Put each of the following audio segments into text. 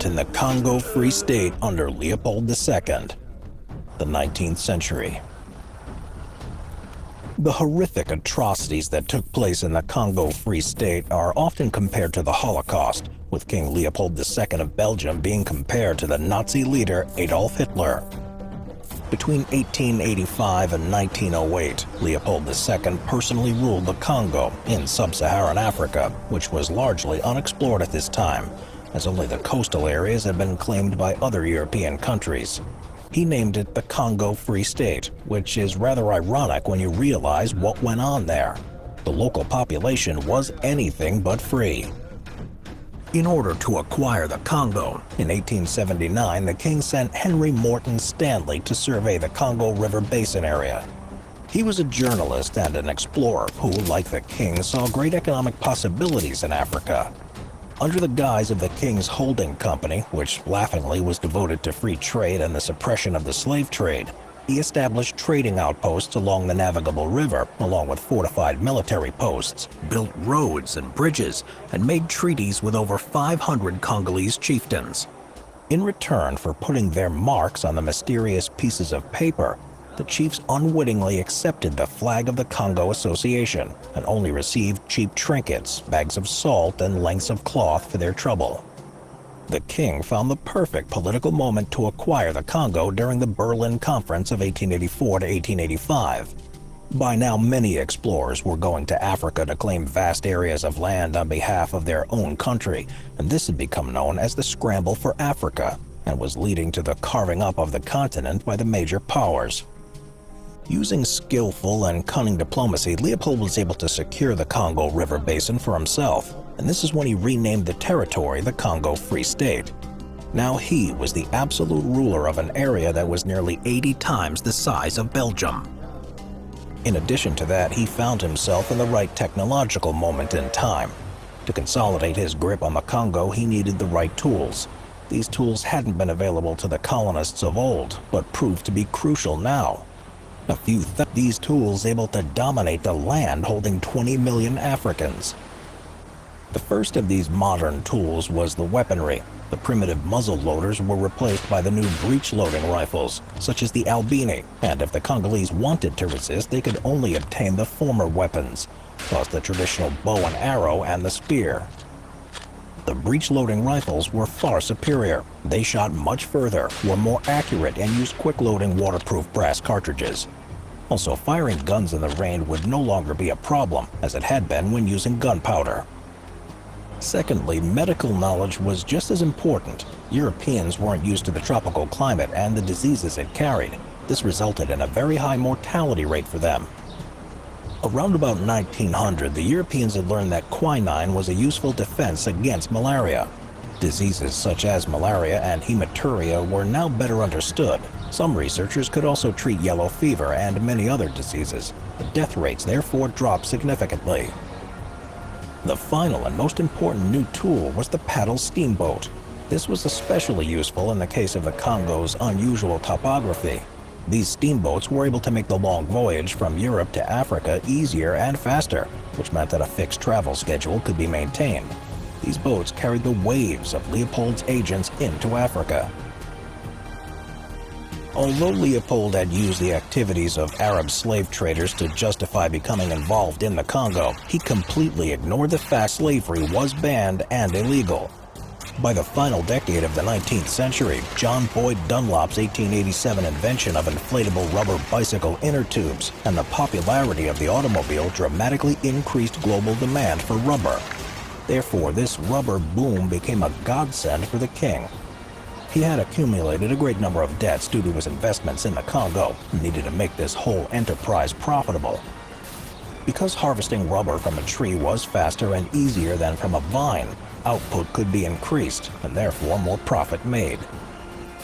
moment in the Congo Free State under Leopold II, the 19th century. The horrific atrocities that took place in the Congo Free State are often compared to the Holocaust, with King Leopold II of Belgium being compared to the Nazi leader Adolf Hitler. Between 1885 and 1908, Leopold II personally ruled the Congo in sub-Saharan Africa, which was largely unexplored at this time, as only the coastal areas had been claimed by other European countries. He named it the Congo Free State, which is rather ironic when you realize what went on there. The local population was anything but free. In order to acquire the Congo, in 1879 the king sent Henry Morton Stanley to survey the Congo River Basin area. He was a journalist and an explorer who, like the king, saw great economic possibilities in Africa. Under the guise of the King's Holding Company, which laughingly was devoted to free trade and the suppression of the slave trade, he established trading outposts along the navigable river, along with fortified military posts, built roads and bridges, and made treaties with over 500 Congolese chieftains. In return for putting their marks on the mysterious pieces of paper, the chiefs unwittingly accepted the flag of the Congo Association and only received cheap trinkets, bags of salt, and lengths of cloth for their trouble. The king found the perfect political moment to acquire the Congo during the Berlin Conference of 1884 to 1885. By now, many explorers were going to Africa to claim vast areas of land on behalf of their own country, and this had become known as the Scramble for Africa, and was leading to the carving up of the continent by the major powers. Using skillful and cunning diplomacy, Leopold was able to secure the Congo River Basin for himself, and this is when he renamed the territory the Congo Free State. Now he was the absolute ruler of an area that was nearly 80 times the size of Belgium. In addition to that, he found himself in the right technological moment in time. To consolidate his grip on the Congo, he needed the right tools. These tools hadn't been available to the colonists of old, but proved to be crucial now. These tools able to dominate the land holding 20 million Africans. The first of these modern tools was the weaponry. The primitive muzzle loaders were replaced by the new breech-loading rifles, such as the Albini, and if the Congolese wanted to resist, they could only obtain the former weapons, plus the traditional bow and arrow and the spear. The breech-loading rifles were far superior. They shot much further, were more accurate, and used quick-loading waterproof brass cartridges. Also, firing guns in the rain would no longer be a problem, as it had been when using gunpowder. Secondly, medical knowledge was just as important. Europeans weren't used to the tropical climate and the diseases it carried. This resulted in a very high mortality rate for them. Around about 1900, the Europeans had learned that quinine was a useful defense against malaria. Diseases such as malaria and hematuria were now better understood. Some researchers could also treat yellow fever and many other diseases. The death rates therefore dropped significantly. The final and most important new tool was the paddle steamboat. This was especially useful in the case of the Congo's unusual topography. These steamboats were able to make the long voyage from Europe to Africa easier and faster, which meant that a fixed travel schedule could be maintained. These boats carried the waves of Leopold's agents into Africa. Although Leopold had used the activities of Arab slave traders to justify becoming involved in the Congo, he completely ignored the fact slavery was banned and illegal. By the final decade of the 19th century, John Boyd Dunlop's 1887 invention of inflatable rubber bicycle inner tubes and the popularity of the automobile dramatically increased global demand for rubber. Therefore, this rubber boom became a godsend for the king. He had accumulated a great number of debts due to his investments in the Congo and needed to make this whole enterprise profitable. Because harvesting rubber from a tree was faster and easier than from a vine, output could be increased and therefore more profit made.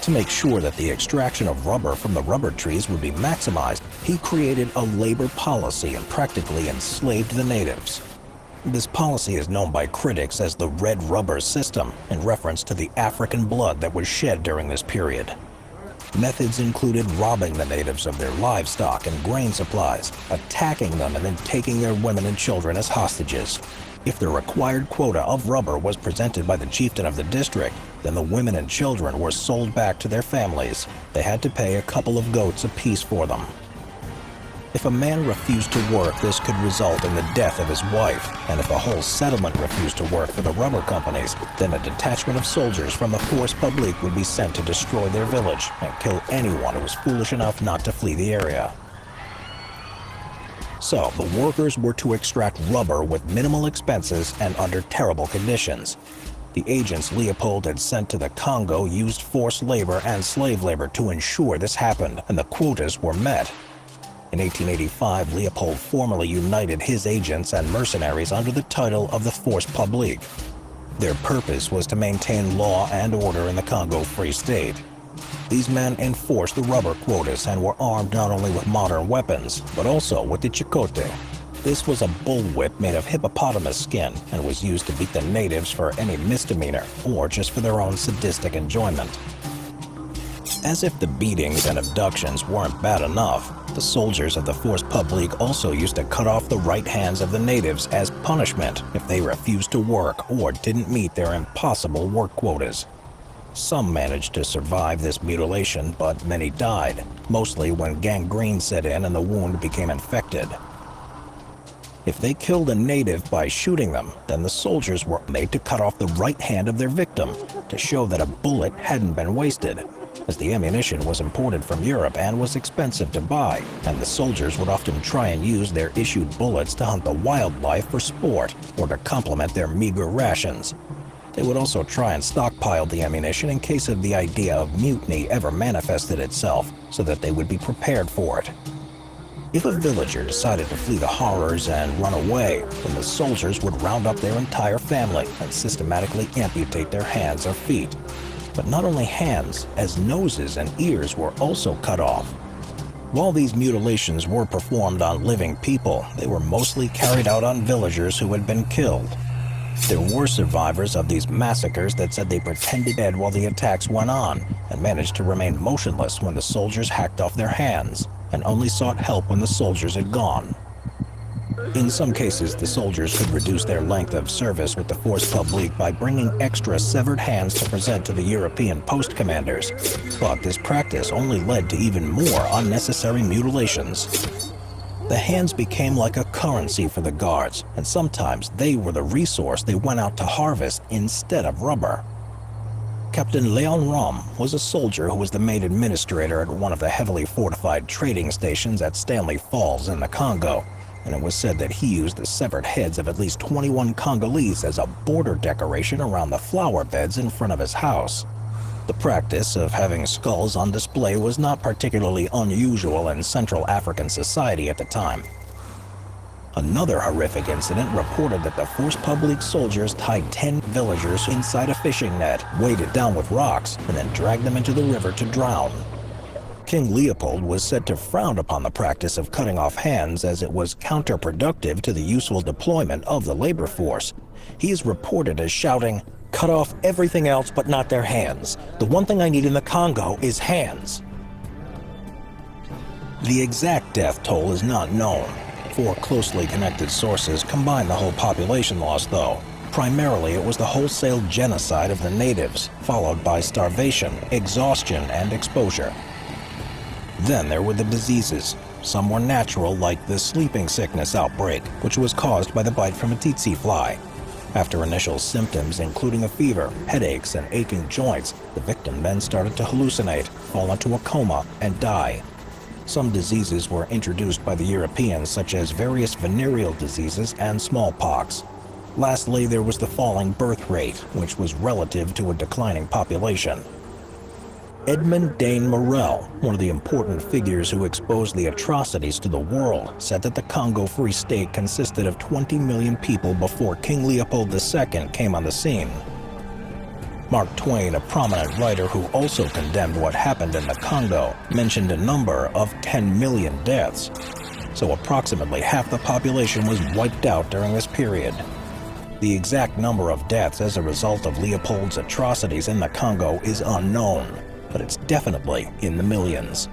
To make sure that the extraction of rubber from the rubber trees would be maximized, he created a labor policy and practically enslaved the natives. This policy is known by critics as the Red Rubber System, in reference to the African blood that was shed during this period. Methods included robbing the natives of their livestock and grain supplies, attacking them, and then taking their women and children as hostages. If the required quota of rubber was presented by the chieftain of the district, then the women and children were sold back to their families. They had to pay a couple of goats apiece for them. If a man refused to work, this could result in the death of his wife, and if a whole settlement refused to work for the rubber companies, then a detachment of soldiers from the Force Publique would be sent to destroy their village and kill anyone who was foolish enough not to flee the area. So, the workers were to extract rubber with minimal expenses and under terrible conditions. The agents Leopold had sent to the Congo used forced labor and slave labor to ensure this happened, and the quotas were met. In 1885, Leopold formally united his agents and mercenaries under the title of the Force Publique. Their purpose was to maintain law and order in the Congo Free State. These men enforced the rubber quotas and were armed not only with modern weapons, but also with the chicote. This was a bullwhip made of hippopotamus skin and was used to beat the natives for any misdemeanor or just for their own sadistic enjoyment. As if the beatings and abductions weren't bad enough, the soldiers of the Force Publique also used to cut off the right hands of the natives as punishment if they refused to work or didn't meet their impossible work quotas. Some managed to survive this mutilation, but many died, mostly when gangrene set in and the wound became infected. If they killed a native by shooting them, then the soldiers were made to cut off the right hand of their victim to show that a bullet hadn't been wasted, as the ammunition was imported from Europe and was expensive to buy, and the soldiers would often try and use their issued bullets to hunt the wildlife for sport or to complement their meager rations. They would also try and stockpile the ammunition in case of the idea of mutiny ever manifested itself, so that they would be prepared for it. If a villager decided to flee the horrors and run away, then the soldiers would round up their entire family and systematically amputate their hands or feet. But not only hands, as noses and ears were also cut off. While these mutilations were performed on living people, they were mostly carried out on villagers who had been killed. There were survivors of these massacres that said they pretended dead while the attacks went on and managed to remain motionless when the soldiers hacked off their hands, and only sought help when the soldiers had gone. In some cases, the soldiers could reduce their length of service with the Force Publique by bringing extra severed hands to present to the European post commanders, but this practice only led to even more unnecessary mutilations. The hands became like a currency for the guards, and sometimes they were the resource they went out to harvest instead of rubber. Captain Leon Rom was a soldier who was the main administrator at one of the heavily fortified trading stations at Stanley Falls in the Congo, and it was said that he used the severed heads of at least 21 Congolese as a border decoration around the flower beds in front of his house. The practice of having skulls on display was not particularly unusual in Central African society at the time. Another horrific incident reported that the Force Publique soldiers tied 10 villagers inside a fishing net, weighted down with rocks, and then dragged them into the river to drown. King Leopold was said to frown upon the practice of cutting off hands as it was counterproductive to the useful deployment of the labor force. He is reported as shouting, "Cut off everything else but not their hands. The one thing I need in the Congo is hands." The exact death toll is not known. 4 closely connected sources combine the whole population loss, though. Primarily, it was the wholesale genocide of the natives, followed by starvation, exhaustion, and exposure. Then there were the diseases. Some were natural, like the sleeping sickness outbreak, which was caused by the bite from a tsetse fly. After initial symptoms, including a fever, headaches, and aching joints, the victim then started to hallucinate, fall into a coma, and die. Some diseases were introduced by the Europeans, such as various venereal diseases and smallpox. Lastly, there was the falling birth rate, which was relative to a declining population. Edmond Dane Morel, one of the important figures who exposed the atrocities to the world, said that the Congo Free State consisted of 20 million people before King Leopold II came on the scene. Mark Twain, a prominent writer who also condemned what happened in the Congo, mentioned a number of 10 million deaths. So approximately half the population was wiped out during this period. The exact number of deaths as a result of Leopold's atrocities in the Congo is unknown, but it's definitely in the millions.